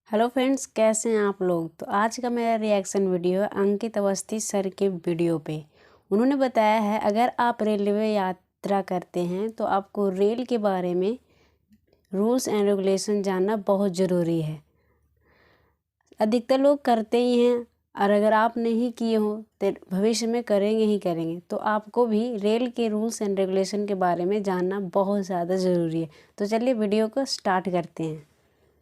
Hello friends, कैसे हैं आप लोग। तो आज का मेरा रिएक्शन वीडियो है अंकित अवस्थी सर के वीडियो पे। उन्होंने बताया है अगर आप रेलवे यात्रा करते हैं तो आपको रेल के बारे में रूल्स एंड रेगुलेशन जानना बहुत ज़रूरी है। अधिकतर लोग करते ही हैं और अगर आप नहीं किए हो तो भविष्य में करेंगे ही करेंगे। तो आपको भी रेल के रूल्स एंड रेगुलेशन के बारे में जानना बहुत ज़्यादा ज़रूरी है। तो चलिए वीडियो को स्टार्ट करते हैं।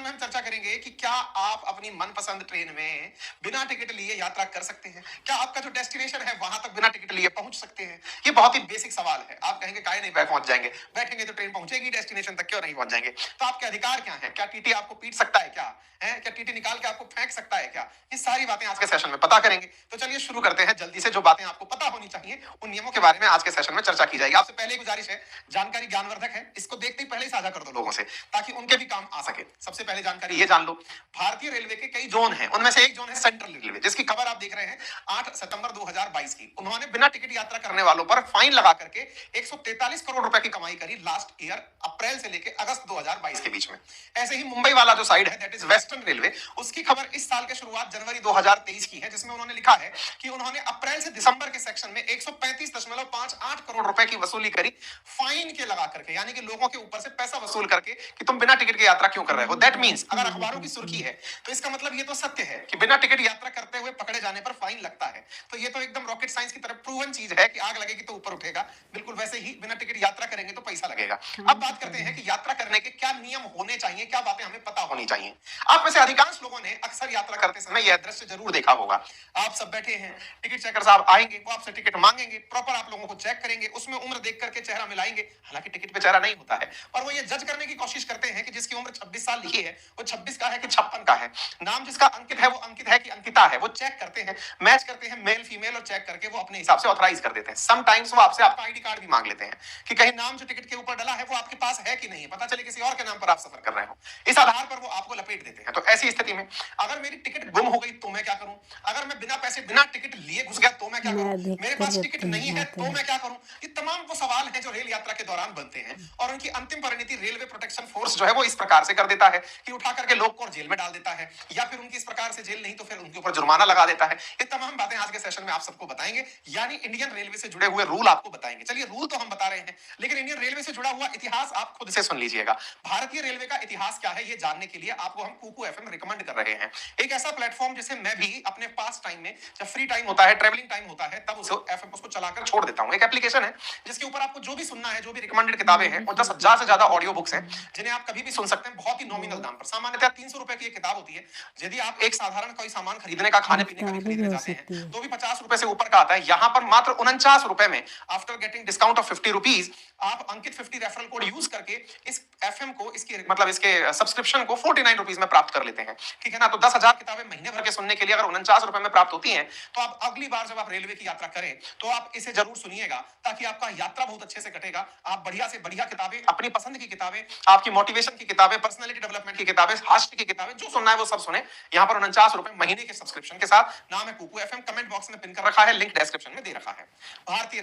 हम चर्चा करेंगे कि क्या आप अपनी मनपसंद ट्रेन में बिना टिकट लिए यात्रा कर सकते हैं। क्या आपका जो डेस्टिनेशन है वहां तक बिना टिकट लिए पहुंच सकते हैं। ये बहुत ही बेसिक सवाल है। आप कहेंगे काहे नहीं पहुंच जाएंगे, बैठेंगे तो ट्रेन पहुंचेगी, डेस्टिनेशन तक क्यों नहीं पहुंच जाएंगे। तो आपके अधिकार क्या है? क्या टीटी आपको पीट सकता है? क्या है क्या टीटी निकाल के आपको फेंक सकता है? क्या ये सारी बातें आज के सेशन में पता करेंगे। तो चलिए शुरू करते हैं जल्दी से। जो बातें आपको पता होनी चाहिए उन नियमों के बारे में आज के सेशन में चर्चा की जाएगी। आपसे पहले गुजारिश है, जानकारी ज्ञानवर्धक है, इसको देखते ही पहले ही साझा कर दो लोगों से ताकि उनके भी काम आ सके। सबसे पहले जानकारी ये जान लो, भारतीय रेलवे के कई जोन हैं, उनमें से एक जोन है सेंट्रल रेलवे, जिसकी खबर आप देख रहे हैं 8 सितंबर 2022 की। उन्होंने बिना टिकट यात्रा करने वालों पर फाइन लगा करके 143 करोड़ रुपए की कमाई करी लास्ट ईयर अप्रैल से लेकर अगस्त 2022 के बीच में। ऐसे ही मुंबई वाला जो साइड है दैट इज वेस्टर्न रेलवे, उसकी खबर इस साल के शुरुआत जनवरी 2023 की है, जिसमें उन्होंने लिखा है कि उन्होंने अप्रैल से दिसंबर के सेक्शन में 135.58 करोड़ रुपए की वसूली करी फाइन के लगा करके, यानी कि लोगों के ऊपर से पैसा वसूल करके कि तुम बिना टिकट के यात्रा क्यों कर रहे हो। दैट मींस अगर अखबारों की सुर्खी है तो इसका मतलब ये तो सत्य है कि बिना टिकट यात्रा करते हुए पकड़े जाने पर फाइन लगता है। तो ये तो एकदम रॉकेट साइंस की तरह प्रूवन चीज है कि आग लगेगी तो ऊपर उठेगा। बिल्कुल वैसे ही बिना टिकट यात्रा करेंगे तो पैसा लगेगा। अब बात करते हैं कि यात्रा करने के क्या नियम होने चाहिए, क्या बातें हमें पता होनी चाहिए। आप में से अधिकांश लोगों ने अक्सर यात्रा करते समय यह दृश्य जरूर देखा होगा। आप सब बैठे हैं, टिकट चेकर साहब आएंगे, वो आपसे टिकट मांगेंगे, प्रॉपर आप लोगों को चेक करेंगे, उसमें उम्र देख करके चेहरा मिलाएंगे। हालांकि टिकट पे चेहरा नहीं होता है और वो ये जज करने की कोशिश करते हैं कि जिसकी उम्र 26 साल लिखी है वो 26 का है कि 56 का है। नाम जिसका अंकित है वो अंकित है कि अंकिता है। वो चेक करते हैं, मैच करते हैं मेल फीमेल और चेक करके वो अपने हिसाब से ऑथराइज कर देते हैं। समटाइम्स वो आपसे आपका आईडी कार्ड भी मांग लेते हैं कि कहीं नाम जो टिकट के ऊपर डला है वो आपके पास है कि नहीं, पता चले किसी और के नाम पर आप सफर कर रहे हो। इस आधार पर वो आपको लपेट देते हैं। तो ऐसी स्थिति में अगर मेरी टिकट गुम हो गई तो मैं क्या करूं? अगर मैं बिना पैसे बिना टिकट लिए घुस गया तो मैं क्या करूं? मेरे पास टिकट नहीं है तो मैं क्या करूं? ये तमाम वो सवाल हैं जो रेल यात्रा के दौरान बनते हैं और उनकी अंतिम परिणति रेलवे प्रोटेक्शन फोर्स जो है वो इस प्रकार से कर देता है कि उठा करके लोग को जेल में डाल देता है, या फिर उनकी इस प्रकार से जेल नहीं तो फिर उनके ऊपर जुर्माना लगा देता है। ये तमाम बातें आज के सेशन में आप सबको बताएंगे, यानी इंडियन रेलवे से जुड़े हुए रूल आपको बताएंगे। चलिए रूल तो हम बता रहे हैं, लेकिन इंडियन रेलवे से जुड़ा हुआ इतिहास आप खुद से सुन लीजिएगा। भारतीय रेलवे का इतिहास क्या है ये जानने के लिए आपको हम कुकू एफएम रिकमेंड कर रहे हैं। एक ऐसा प्लेटफॉर्म जिसे मैं भी अपने पास टाइम में, जब फ्री टाइम होता है, ट्रेवलिंग टाइम होता है, तब उसे एफएम उसको चलाकर छोड़ देता हूं। एक एप्लीकेशन है जिसके ऊपर आपको जो भी सुनना है, जो भी रिकमेंडेड किताबें हैं, और 10,000 से ज्यादा ऑडियो बुक्स हैं जिन्हें आप कभी भी सुन सकते हैं बहुत ही नॉमिनल दाम पर। सामान्यतः 300 रुपए की एक किताब होती है। यदि आप एक साधारण कोई सामान खरीदने का, खाने पीने का भी खरीदने जाते हैं तो भी 50 रुपए से ऊपर का आता है। यहाँ पर मात्र 49 रुपए में, after getting discount of 50 rupees, आप अंकित 50 रेफरल कोड यूज करके इस एफएम को, इसकी मतलब इसके सब्सक्रिप्शन को 49 रुपीज में प्राप्त कर लेते हैं। ठीक है ना। तो 10,000 किताबें महीने भर के सुनने के लिए अगर 49 रुपए में प्राप्त होती हैं तो आप अगली बार जब आप रेलवे की यात्रा करें तो आप इसे जरूर सुनिएगा, ताकि आपका यात्रा बहुत अच्छे से कटेगा। आप बढ़िया से बढ़िया किताबें, अपनी पसंद की किताबें, आपकी मोटिवेशन की किताबें, पर्सनैलिटी डेवलपमेंट की किताबें, हास्य की किताबें, जो सुनना है वो सब सुने। यहाँ पर 49 रुपए महीने के सब्सक्रिप्शन के साथ। नाम है कुकू एफएम, कमेंट बॉक्स में पिन कर रखा है, लिंक डिस्क्रिप्शन में दे रखा है। भारतीय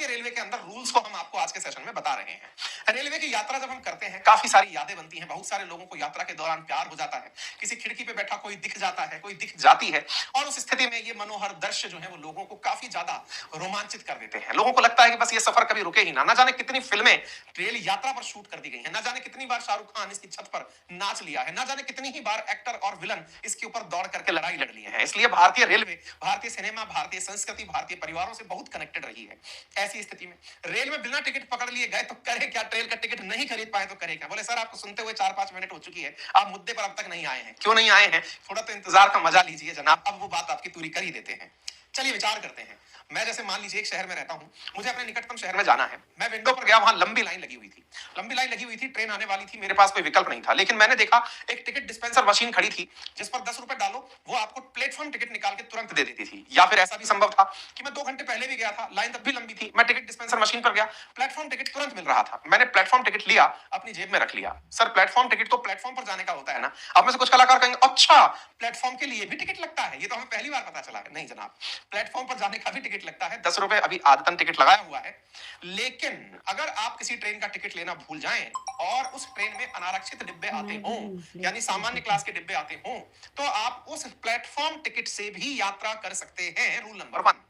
रेलवे के अंदर रूल्स को हम आपको आज के सेशन में बता रहे हैं। रेलवे की यात्रा जब हम करते हैं काफी सारी यादें बनती हैं। बहुत सारे लोगों को यात्रा के दौरान प्यार हो जाता है, किसी खिड़की पे बैठा कोई दिख जाता है, कोई दिख जाती है, और उस स्थिति में ये मनोहर दृश्य जो है वो लोगों को काफी ज्यादा रोमांचित कर देते हैं। लोगों को लगता है कि बस ये सफर कभी रुके ही ना जाने कितनी फिल्में रेल यात्रा पर शूट कर दी गई हैं, ना जाने कितनी बार शाहरुख खान इसकी छत पर नाच लिया है, ना जाने कितनी ही बार एक्टर और विलन इसके ऊपर दौड़ करके लड़ाई लड़ लिए हैं। इसलिए भारतीय रेलवे, भारतीय सिनेमा, भारतीय संस्कृति, भारतीय परिवारों से बहुत कनेक्टेड रही है। ऐसी स्थिति में रेल में बिना टिकट पकड़ लिए गए तो करे क्या? ट्रेन का टिकट नहीं खरीद पाए तो करे क्या? बोले सर आपको सुनते हुए 4-5 मिनट हो चुकी है, आप मुद्दे पर अब तक नहीं आए हैं। क्यों नहीं आए हैं? थोड़ा तो इंतजार का मजा लीजिए जनाब, अब वो बात आपकी पूरी कर ही देते हैं। चलिए विचार करते हैं। मैं जैसे मान लीजिए एक शहर में रहता हूं, मुझे अपने निकटतम शहर में जाना है। मैं विंडो पर गया, वहां लंबी लाइन लगी हुई थी, ट्रेन आने वाली थी, मेरे पास कोई विकल्प नहीं था। लेकिन मैंने देखा एक टिकट डिस्पेंसर मशीन खड़ी थी जिस पर 10 रुपए डालो, वो आपको प्लेटफॉर्म टिकट निकाल के तुरंत दे देती थी। या फिर ऐसा भी संभव था कि मैं 2 घंटे पहले भी गया था, लाइन तब भी लंबी थी, मैं टिकट डिस्पेंसर मशीन पर गया, प्लेटफॉर्म टिकट तुरंत मिल रहा था। मैंने प्लेटफॉर्म टिकट लिया, अपनी जेब में रख लिया। सर प्लेटफॉर्म टिकट तो प्लेटफॉर्म पर जाने का होता है ना। अब में से कुछ कलाकार कहेंगे अच्छा प्लेटफॉर्म के लिए भी टिकट लगता है, ये तो हमें पहली बार पता चला है। नहीं जनाब, प्लेटफॉर्म पर जाने का भी टिकट लगता है, 10 रुपए अभी आदतन टिकट लगाया हुआ है। लेकिन अगर आप किसी ट्रेन का टिकट लेना भूल जाएं और उस ट्रेन में अनारक्षित डिब्बे आते मैं हों, भी यानी सामान्य क्लास के डिब्बे आते हों, तो आप उस प्लेटफॉर्म टिकट से भी यात्रा कर सकते हैं। Rule number 1।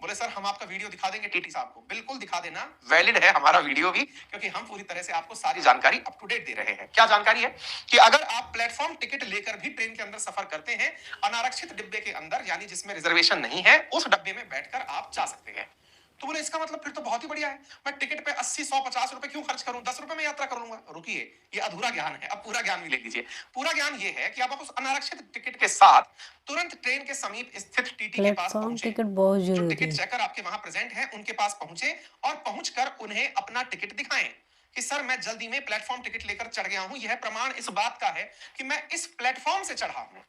बोले सर हम आपका वीडियो दिखा देंगे टीटी साहब को। बिल्कुल दिखा देना, वैलिड है हमारा वीडियो भी, क्योंकि हम पूरी तरह से आपको सारी जानकारी अप टू डेट दे रहे हैं। क्या जानकारी है कि अगर आप प्लेटफॉर्म टिकट लेकर भी ट्रेन के अंदर सफर करते हैं, अनारक्षित डिब्बे के अंदर यानी जिसमें रिजर्वेशन नहीं है, उस डब्बे में बैठकर आप जा सकते हैं। तो बोले इसका मतलब फिर तो बहुत ही बढ़िया है, मैं टिकट पे 80 100 50 रुपए क्यों खर्च करूं, 10 रुपए में यात्रा कर लूंगा। रुकिए, ये अधूरा ज्ञान है, अब पूरा ज्ञान भी ले लीजिए। पूरा ज्ञान ये है कि आप उस अनारक्षित टिकट के साथ तुरंत ट्रेन के समीप स्थित टीटी के पास प्लेटफॉर्म पहुंचे। टिकट बहुत जो जरूरी टिकट है। चेकर आपके वहां प्रेजेंट है उनके पास पहुंचे और पहुंचकर उन्हें अपना टिकट दिखाएं कि सर मैं जल्दी में प्लेटफॉर्म टिकट लेकर चढ़ गया हूं, यह प्रमाण इस बात का है कि मैं इस प्लेटफॉर्म से चढ़ा हूं।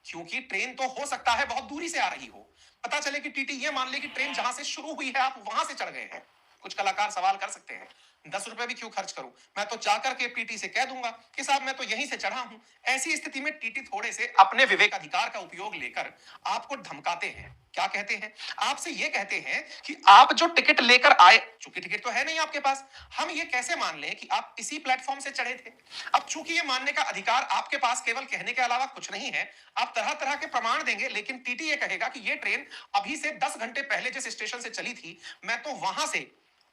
क्योंकि ट्रेन तो हो सकता है बहुत दूरी से आ रही हो, पता चले कि टीटी ये मान ले कि ट्रेन जहां से शुरू हुई है आप वहां से चढ़ गए हैं। कुछ कलाकार सवाल कर सकते हैं 10 रुपए भी क्यों खर्च करूं, मैं तो जाकर के टीटी से कह दूंगा कि साहब मैं तो यहीं से चढ़ा हूं। ऐसी स्थिति में टीटी थोड़े से अपने विवेकाधिकार का उपयोग लेकर आपको धमकाते हैं। क्या कहते हैं, आपसे ये कहते हैं कि आप जो टिकट लेकर आए, चूंकि टिकट तो है नहीं आपके पास, हम ये कैसे मान लें कि आप इसी प्लेटफॉर्म से चढ़े थे। अब चूंकि ये मानने का अधिकार आपके पास केवल कहने के अलावा कुछ नहीं है, आप तरह तरह के प्रमाण देंगे, लेकिन टीटी ये कहेगा कि ये ट्रेन अभी से 10 घंटे पहले जिस स्टेशन से चली थी, मैं तो वहां से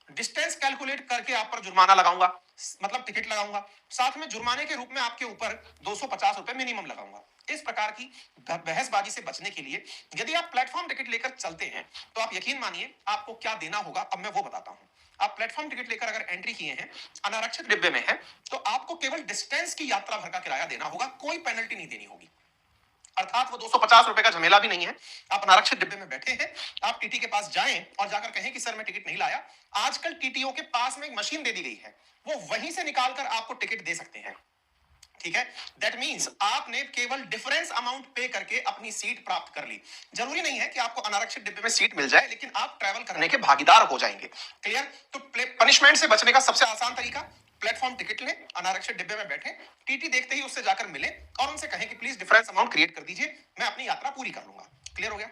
डिस्टेंस कैलकुलेट करके आप पर जुर्माना लगाऊंगा, मतलब टिकट लगाऊंगा, साथ में जुर्माने के रूप में आपके ऊपर 250 रुपए मिनिमम लगाऊंगा। इस प्रकार की बहसबाजी से बचने के लिए यदि आप प्लेटफॉर्म टिकट लेकर चलते हैं तो आप यकीन मानिए आपको क्या देना होगा, अब मैं वो बताता हूं। आप प्लेटफॉर्म टिकट लेकर अगर एंट्री किए हैं, अनारक्षित डिब्बे में है, तो आपको केवल डिस्टेंस की यात्रा भर का किराया देना होगा, कोई पेनल्टी नहीं देनी होगी। अर्थात वो 250 रुपए का झमेला भी नहीं है। आप अनारक्षित डिब्बे में बैठे हैं, आप टीटी के पास जाएं और जाकर कहें कि सर मैं टिकट नहीं लाया। आजकल टीटीओ के पास में एक मशीन दे दी गई है, वो वहीं से निकालकर आपको टिकट दे सकते हैं। ठीक है, दैट मींस आपने केवल डिफरेंस अमाउंट पे करके अपनी सीट प्राप्त कर ली। जरूरी नहीं है कि आपको अनारक्षित डिब्बे में सीट मिल जाए, लेकिन आप ट्रैवल करने के भागीदार हो जाएंगे। क्लियर? तो पनिशमेंट से बचने का सबसे आसान तरीका, प्लेटफॉर्म टिकट लें, अनारक्षित डिब्बे में बैठे, टीटी देखते ही उससे जाकर मिले और उनसे कहें कि प्लीज डिफरेंस अमाउंट क्रिएट कर दीजिए, मैं अपनी यात्रा पूरी कर लूंगा। क्लियर हो गया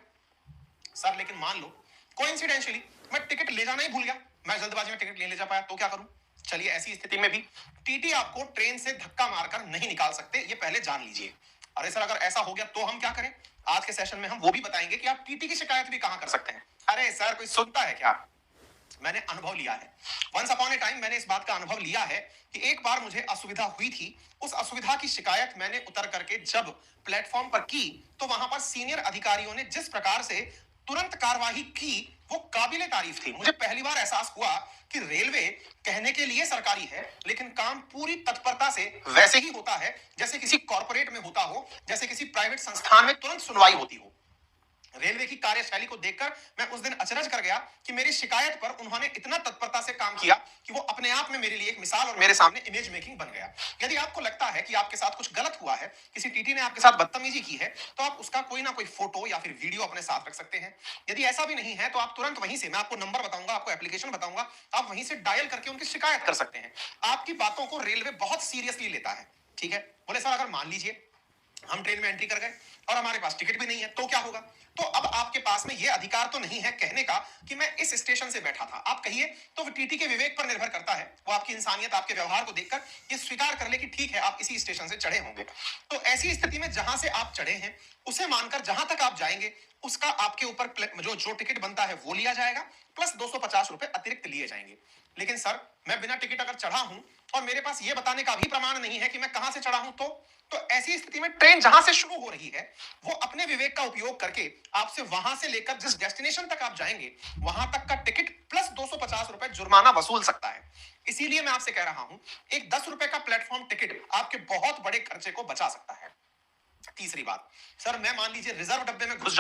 सर? लेकिन मान लो कोइंसिडेंशियली मैं टिकट ले जाना ही भूल गया, मैं जल्दबाजी में टिकट ले जा पाया, तो क्या करूं? चलिए ऐसी स्थिति में भी टीटी आपको ट्रेन से धक्का मारकर नहीं निकाल सकते, ये पहले जान लीजिए। अरे सर अगर ऐसा हो गया तो हम क्या करें? आज के सेशन में हम वो भी बताएंगे कि आप टीटी की शिकायत भी कहां कर सकते हैं। अरे सर कोई सुनता है क्या? मैंने अनुभव लिया है, वंस अपॉन ए टाइम मैंने इस बात का अनुभव लिया है कि एक बार मुझे असुविधा हुई थी। उस असुविधा की शिकायत मैंने उतर करके जब प्लेटफॉर्म पर की, तो वहां पर सीनियर अधिकारियों ने जिस प्रकार से तुरंत कार्रवाई की वो काबिले तारीफ थी। मुझे पहली बार एहसास हुआ कि रेलवे कहने के लिए सरकारी है, लेकिन काम पूरी तत्परता से वैसे ही होता है जैसे किसी कॉर्पोरेट में होता हो, जैसे किसी प्राइवेट संस्थान में तुरंत सुनवाई होती हो। रेलवे की कार्यशैली को देखकर मैं उस दिन अचरज कर गया कि मेरी शिकायत पर उन्होंने इतना तत्परता से काम किया कि वो अपने आप में मेरे लिए एक मिसाल और मेरे सामने इमेज मेकिंग बन गया। यदि आपको लगता है कि आपके साथ कुछ गलत हुआ है, किसी टीटी ने आपके साथ बदतमीजी की है, तो आप उसका कोई ना कोई फोटो या फिर वीडियो अपने साथ रख सकते हैं। यदि ऐसा भी नहीं है तो आप तुरंत वहीं से, मैं आपको नंबर बताऊंगा, आपको एप्लीकेशन बताऊंगा, आप वहीं से डायल करके उनकी शिकायत कर सकते हैं। आपकी बातों को रेलवे बहुत सीरियसली लेता है। ठीक है, बोले सर अगर मान लीजिए हम ट्रेन में एंट्री कर गए और हमारे पास टिकट भी नहीं है तो क्या होगा? तो अब आपके पास में यह अधिकार तो नहीं है कहने का कि मैं इस स्टेशन से बैठा था। आप कहिए तो टीटी के विवेक पर निर्भर करता है, वो आपकी इंसानियत, आपके व्यवहार को देखकर ये स्वीकार कर ले कि ठीक है आप इसी स्टेशन से चढ़े होंगे। तो ऐसी स्थिति में जहां से आप चढ़े हैं उसे मानकर जहां तक आप जाएंगे उसका आपके ऊपर जो टिकट बनता है वो लिया जाएगा, प्लस 250 रुपए अतिरिक्त लिए जाएंगे। लेकिन सर मैं बिना टिकट अगर चढ़ा हूं और मेरे पास यह बताने का भी प्रमाण नहीं है कि मैं कहां से चढ़ा हूं, तो ऐसी स्थिति में ट्रेन जहां से शुरू हो रही है वो अपने विवेक का उपयोग करके आपसे वहां से लेकर जिस डेस्टिनेशन तक आप जाएंगे वहां तक का टिकट प्लस 250 रुपए जुर्माना वसूल सकता है। इसीलिए मैं आपसे कह रहा हूं एक 10 रुपए का प्लेटफॉर्म टिकट आपके बहुत बड़े खर्चे को बचा सकता है। तीसरी बात, सर मैं मान लीजिए रिजर्व डब्बे में घुस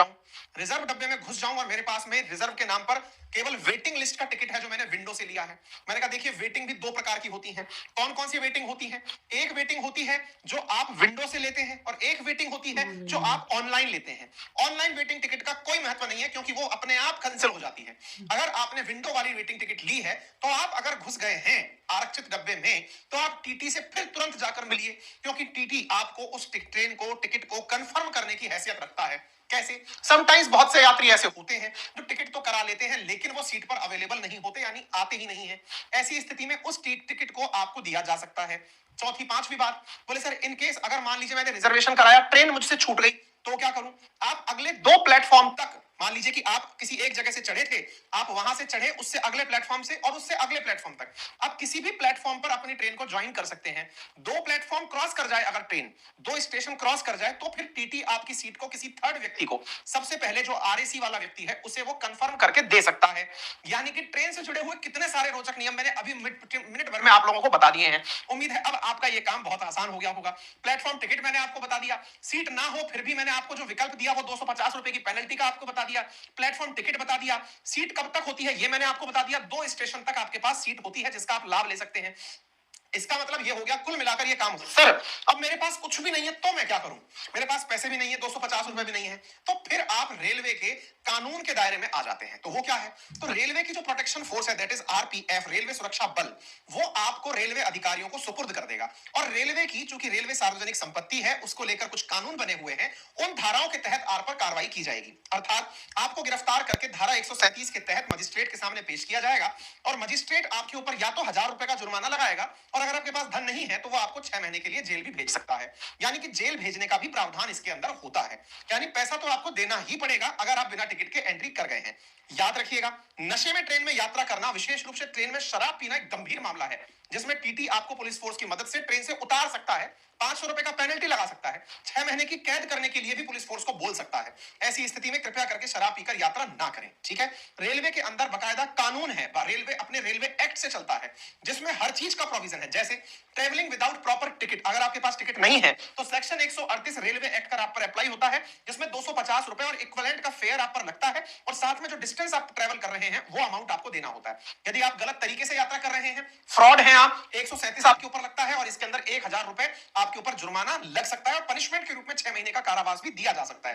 जाऊं और मेरे पास में रिजर्व के नाम पर केवल वेटिंग लिस्ट का टिकट है जो मैंने विंडो से लिया है। मैंने कहा देखिए वेटिंग भी दो प्रकार की होती है। कौन कौन सी वेटिंग होती है? एक वेटिंग होती है जो आप विंडो से लेते हैं और एक वेटिंग होती है जो आप ऑनलाइन लेते हैं। ऑनलाइन वेटिंग टिकट का कोई महत्व नहीं है क्योंकि वो अपने आप कैंसिल हो जाती है। अगर आपने विंडो वाली वेटिंग टिकट ली है तो आप अगर घुस गए हैं आरक्षित डब्बे में तो आप टीटी से फिर तुरंत जाकर मिलिए, क्योंकि टीटी आपको उस ट्रेन को टिकट टिकट को कंफर्म करने की हैसियत रखता है। कैसे? समटाइम्स बहुत से यात्री ऐसे होते हैं जो टिकट तो करा लेते हैं लेकिन वो सीट पर अवेलेबल नहीं होते, यानी आते ही नहीं है। ऐसी स्थिति में उस टिकट को आपको दिया जा सकता है। चौथी पांचवी बात, बोले सर इन केस अगर मान लीजिए मैंने रिजर्वेशन कराया, ट्रेन मुझसे छूट गई तो क्या करूं? आप अगले 2 प्लेटफॉर्म तक, मान लीजिए कि आप किसी एक जगह से चढ़े थे, आप वहां से चढ़े उससे अगले प्लेटफॉर्म से और उससे अगले प्लेटफॉर्म तक, आप किसी भी प्लेटफॉर्म पर अपनी ट्रेन को ज्वाइन कर सकते हैं। 2 प्लेटफॉर्म क्रॉस कर जाए अगर ट्रेन, 2 स्टेशन क्रॉस कर जाए तो फिर टीटी आपकी सीट को किसी थर्ड व्यक्ति को, सबसे पहले जो आरएसी वाला व्यक्ति है उसे वो कंफर्म करके दे सकता है। यानी कि ट्रेन से जुड़े हुए कितने सारे रोचक नियम मैंने अभी मिनट भर में आप लोगों को बता दिए हैं। उम्मीद है अब आपका ये काम बहुत आसान हो गया होगा। प्लेटफॉर्म टिकट मैंने आपको बता दिया, सीट ना हो फिर भी मैंने आपको जो विकल्प दिया वो 250 रुपए की पेनल्टी का आपको बता दिया, प्लेटफॉर्म टिकट बता दिया, सीट कब तक होती है ये मैंने आपको बता दिया, 2 स्टेशन तक आपके पास सीट होती है जिसका आप लाभ ले सकते हैं। इसका मतलब ये हो गया कुल मिलाकर ये काम। सर अब मेरे पास कुछ भी नहीं है तो मैं क्या करूं? मेरे पास पैसे भी नहीं है, 250 रुपए भी नहीं है, तो फिर आप रेलवे के कानून के दायरे में आ जाते हैं। तो वो क्या है? तो रेलवे की जो प्रोटेक्शन फोर्स है, दैट इज आरपीएफ, रेलवे सुरक्षा बल, वो आपको रेलवे अधिकारियों को सुपुर्द कर देगा। और रेलवे की, चूंकि रेलवे सार्वजनिक संपत्ति है, उसको लेकर कुछ कानून बने हुए हैं, उन धाराओं के तहत आप पर कार्रवाई की जाएगी। अर्थात आपको गिरफ्तार करके धारा 137 के तहत मजिस्ट्रेट के सामने पेश किया जाएगा और मजिस्ट्रेट आपके ऊपर या तो 1000 रुपए का जुर्माना लगाएगा और अगर आपके पास धन नहीं है तो वो आपको 6 महीने के लिए जेल भी भेज सकता है। यानी कि जेल भेजने का भी प्रावधान इसके अंदर होता है। यानी पैसा तो आपको देना ही पड़ेगा अगर आप बिना टिकट के एंट्री कर गए हैं। याद रखिएगा, नशे में ट्रेन में यात्रा करना, विशेष रूप से ट्रेन में शराब पीना, एक गंभीर मामला है जिसमें टीटी आपको पुलिस फोर्स की मदद से ट्रेन से उतार सकता है, 500 रुपए का पेनल्टी लगा सकता है, 6 महीने की कैद करने के लिए भी पुलिस फोर्स को बोल सकता है। ऐसी स्थिति में कृपया करके शराब पीकर यात्रा ना करें। ठीक है? रेलवे के अंदर बकायदा कानून है, रेलवे अपने रेलवे एक्ट से चलता है जिसमें हर चीज का प्रोविजन है। जैसे ट्रेवलिंग विदाउट प्रॉपर टिकट, अगर आपके पास टिकट नहीं है तो सेक्शन 138 रेलवे एक्ट का आप पर अप्लाई होता है, जिसमें 250 रुपए और इक्विवेलेंट का फेयर आप पर लगता है और साथ में जो डिस्टेंस आप ट्रेवल कर रहे हैं वो अमाउंट आपको देना होता है। यदि आप गलत तरीके से यात्रा कर रहे हैं, फ्रॉड है आप, 137 आपके ऊपर लगता है और इसके अंदर 1000 रुपए आपके ऊपर जुर्माना लग सकता है और पनिशमेंट के रूप में 6 महीने का कारावास भी दिया जा सकता है।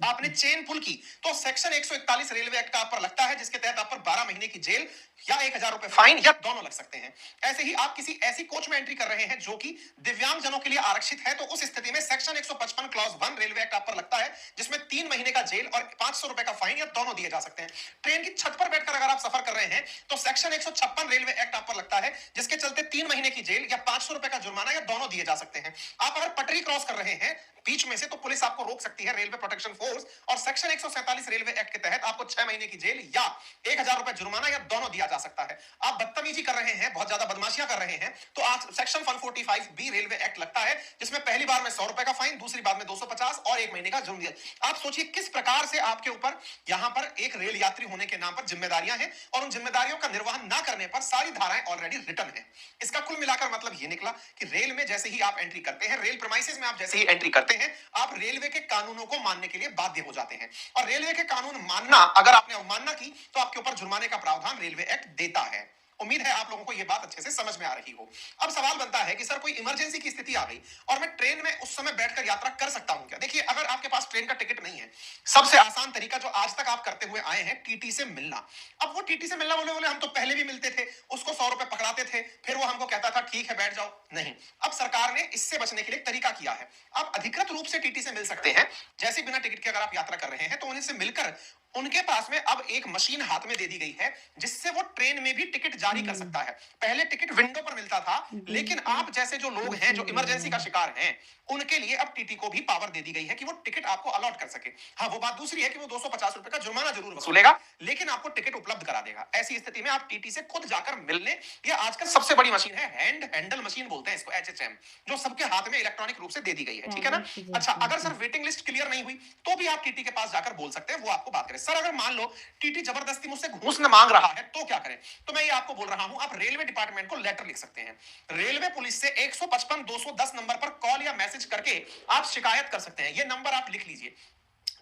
आपने चेन पुल की तो सेक्शन 141 रेलवे एक्ट का आप पर लगता है, जिसके तहत आप पर 12 महीने की जेल या 1000 रुपए फाइन या दोनों लग सकते हैं। ऐसे ही आप किसी ऐसी कोच में एंट्री कर रहे हैं जो कि दिव्यांग जनों के लिए आरक्षित है, तो उस स्थिति में सेक्शन 155 क्लॉज 1 रेलवे एक्ट आप पर लगता है, जिसमें 3 महीने का जेल और 500 रुपए का फाइन या दोनों दिए जा सकते हैं। ट्रेन की छत पर बैठकर अगर आप सफर कर रहे हैं तो सेक्शन 156 रेलवे एक्ट आप पर लगता है, जिसके चलते 3 महीने की जेल या 500 रुपए का जुर्माना या दोनों दिए जा सकते हैं। आप अगर पटरी क्रॉस कर रहे हैं बीच में से तो पुलिस आपको रोक सकती है, रेलवे प्रोटेक्शन फोर्स, और सेक्शन 147 रेलवे एक्ट के तहत आपको 6 महीने की जेल या 1000 रुपए जुर्माना या दोनों दिया जा सकता है। आप बदतमीजी कर रहे हैं, बहुत ज्यादा बदमाशियां कर रहे हैं, तो आप सेक्शन 145 बी रेलवे एक्ट लगता है, जिसमें पहली बार में 100 रुपए का फाइन, दूसरी बार में 250 और 1 महीने का जुर्माना। आप सोचिए किस प्रकार से आपके ऊपर यहां पर एक रेल यात्री होने के नाम पर जिम्मेदारियां हैं और उन जिम्मेदारियों का निर्वहन ना करने पर सारी धाराएं ऑलरेडी रिटर्न है। इसका कुल मिलाकर मतलब यह निकला कि रेल में जैसे ही आप एंट्री करते हैं, रेल प्रीमाइसेस में आप जैसे ही एंट्री करते हैं, आप रेलवे के कानूनों को मानने के लिए बाध्य हो जाते हैं और रेलवे के कानून मानना, अगर आपने अवमानना की तो आपके ऊपर जुर्माने का प्रावधान रेलवे एक्ट देता है। उम्मीद है आप लोगों को यह बात अच्छे से समझ में आ रही हो। अब सवाल बनता है कि सर कोई इमरजेंसी की स्थिति आ गई और मैं ट्रेन में उस समय बैठकर यात्रा कर सकता हूं क्या? देखिए, अगर आपके पास ट्रेन का टिकट नहीं है, सबसे आसान तरीका जो आज तक आप करते हुए आए हैं, टीटी से मिलना। अब वो टीटी से मिलना, बोले हम तो पहले भी मिलते थे, उसको 100 रुपए पकड़ाते थे, फिर वो हमको कहता था ठीक है बैठ जाओ। नहीं, अब सरकार ने इससे बचने के लिए तरीका किया है। आप अधिकृत रूप से टीटी से मिल सकते हैं। जैसे बिना टिकट के अगर आप यात्रा कर रहे हैं तो उनसे मिलकर उनके पास में अब एक मशीन हाथ में दे दी गई है जिससे वो ट्रेन में भी टिकट जारी कर सकता है। पहले टिकट विंडो पर मिलता था, लेकिन आप जैसे जो लोग हैं जो इमरजेंसी का शिकार हैं, उनके लिए अब टीटी को भी पावर दे दी गई है कि वो टिकट आपको अलॉट कर सके। हाँ, वो बात दूसरी है कि वो 250 रुपए का जुर्माना जरूर वसूलेगा, लेकिन आपको टिकट उपलब्ध करा देगा। ऐसी स्थिति में आप टीटी से खुद जाकर मिलने, ये आजकल सबसे बड़ी मशीन है, हैंडल मशीन बोलते हैं इसको, HHM, जो सबके हाथ में इलेक्ट्रॉनिक रूप से दे दी गई है। ठीक है ना? अच्छा, अगर सर वेटिंग लिस्ट क्लियर नहीं हुई तो भी आप टीटी के पास जाकर बोल सकते हैं, वो आपको बात करें। सर अगर मान लो टीटी जबरदस्ती मुझसे घूस न मांग रहा है तो क्या करें? तो मैं ये आपको बोल रहा हूं, आप रेलवे डिपार्टमेंट को लेटर लिख सकते हैं। रेलवे पुलिस से 155 210 नंबर पर कॉल या मैसेज करके आप शिकायत कर सकते हैं। ये नंबर आप लिख लीजिए।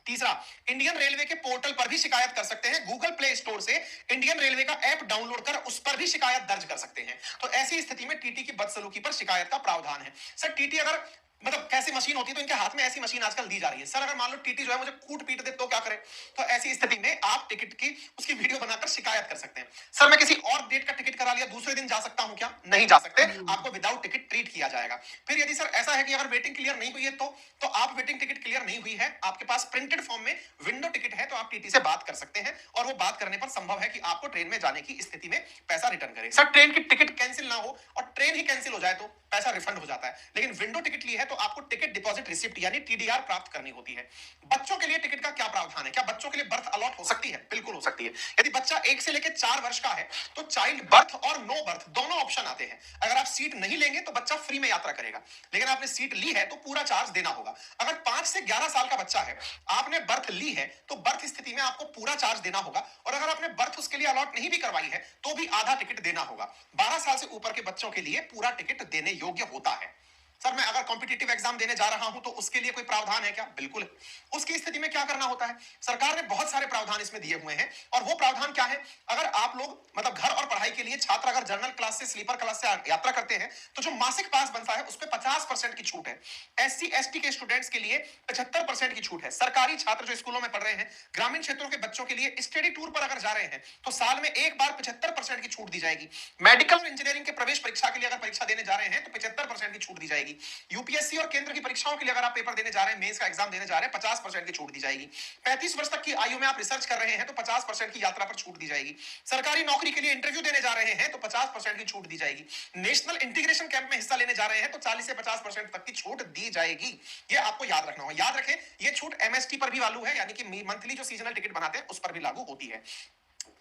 तीसरा, इंडियन रेलवे के पोर्टल पर भी शिकायत कर सकते हैं। गूगल प्ले स्टोर से इंडियन रेलवे का ऐप डाउनलोड कर उस पर भी शिकायत दर्ज कर सकते हैं। तो ऐसी स्थिति में टीटी की बदसलूकी पर शिकायत का प्रावधान है। सर टीटी अगर मतलब कैसी मशीन होती है, तो इनके हाथ में ऐसी मशीन आजकल दी जा रही है। सर अगर मान लो टीटी जो है मुझे कूट पीट दे तो क्या करें? तो ऐसी स्थिति में आप टिकट की उसकी वीडियो बनाकर शिकायत कर सकते हैं। सर मैं किसी और डेट का टिकट करा लिया, दूसरे दिन जा सकता हूं क्या? नहीं जा सकते, आपको विदाउट टिकट ट्रीट किया जाएगा। फिर यदि सर ऐसा है कि अगर वेटिंग क्लियर नहीं हुई है तो आप वेटिंग टिकट क्लियर नहीं हुई है, आपके पास प्रिंटेड फॉर्म में विंडो टिकट है, तो आप टीटी से बात कर सकते हैं और वो बात करने पर संभव है कि आपको ट्रेन में जाने की स्थिति में पैसा रिटर्न करे। सर ट्रेन की टिकट कैंसिल ना हो और ट्रेन ही कैंसिल हो जाए तो पैसा रिफंड हो जाता है, लेकिन विंडो टिकट ली है तो आपको टिकट डिपॉजिट रिसिप्ट यानी टीडीआर प्राप्त करनी होती है। बच्चों के लिए टिकट का क्या प्रावधान है? क्या बच्चों के लिए बर्थ अलॉट हो सकती है? बिल्कुल हो सकती है। यदि बच्चा 1 से लेकर 4 वर्ष का है तो चाइल्ड बर्थ और नो बर्थ दोनों ऑप्शन आते हैं। अगर आप सीट नहीं लेंगे तो बच्चा फ्री में यात्रा करेगा, लेकिन आपने सीट ली है तो पूरा चार्ज देना होगा। अगर 5 से 11 साल का बच्चा है, आपने बर्थ ली है तो बर्थ स्थिति में आपको पूरा चार्ज देना होगा, और अगर आपने बर्थ उसके लिए अलॉट नहीं भी करवाई है तो भी आधा टिकट देना होगा। 12 साल से ऊपर के बच्चों के लिए पूरा टिकट देने योग्य होता है। सर मैं अगर कॉम्पिटिटिव एग्जाम देने जा रहा हूं तो उसके लिए कोई प्रावधान है क्या? बिल्कुल है। उसकी स्थिति में क्या करना होता है? सरकार ने बहुत सारे प्रावधान इसमें दिए हुए हैं, और वो प्रावधान क्या है? अगर आप लोग मतलब घर और पढ़ाई के लिए छात्र अगर जनरल क्लास से स्लीपर क्लास से यात्रा करते हैं तो जो मासिक पास बनता है उस पर 50% की छूट है। एससी एसटी के स्टूडेंट्स के लिए 75% की छूट है। सरकारी छात्र जो स्कूलों में पढ़ रहे हैं, ग्रामीण क्षेत्रों के बच्चों के लिए स्टडी टूर पर अगर जा रहे हैं तो साल में एक बार 75% की छूट दी जाएगी। मेडिकल और इंजीनियरिंग के प्रवेश परीक्षा के लिए अगर परीक्षा देने जा रहे हैं तो 75% की छूट दी जाएगी। यूपीएससी और केंद्र की परीक्षाओं के लिए अगर आप पेपर देने जा रहे हैं, मेंस का एग्जाम देने जा रहे हैं, 50% की छूट दी जाएगी। 35 वर्ष तक की आयु में आप रिसर्च कर रहे हैं तो 50% की यात्रा पर छूट दी जाएगी। सरकारी नौकरी के लिए इंटरव्यू देने जा रहे हैं तो 50% की छूट दी जाएगी। नेशनल इंटीग्रेशन कैंप में हिस्सा लेने जा रहे हैं तो 40 से 50% तक की छूट दी जाएगी। ये आपको याद रखना होगा। याद रखें, ये छूट एमएसटी पर भी लागू है, यानी कि मंथली जो सीजनल टिकट बनाते हैं उस पर भी लागू होती है।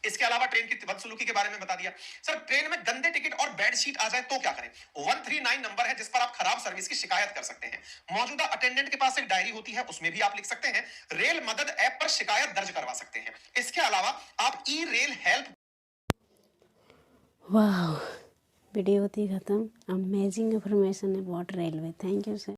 इसके अलावा ट्रेन की बदसलूकी के बारे में बता दिया। सर ट्रेन में गंदे टिकट और बेड शीट आ जाए तो क्या करें? 139 नंबर है जिस पर आप खराब सर्विस की शिकायत कर सकते हैं। मौजूदा अटेंडेंट के पास एक डायरी होती है, उसमें भी आप लिख सकते हैं। रेल मदद ऐप पर शिकायत दर्ज करवा सकते हैं। इसके अलावा आप ई रेल हेल्प। वाह, वीडियो होती खत्म। Amazing information about railway. Thank you sir.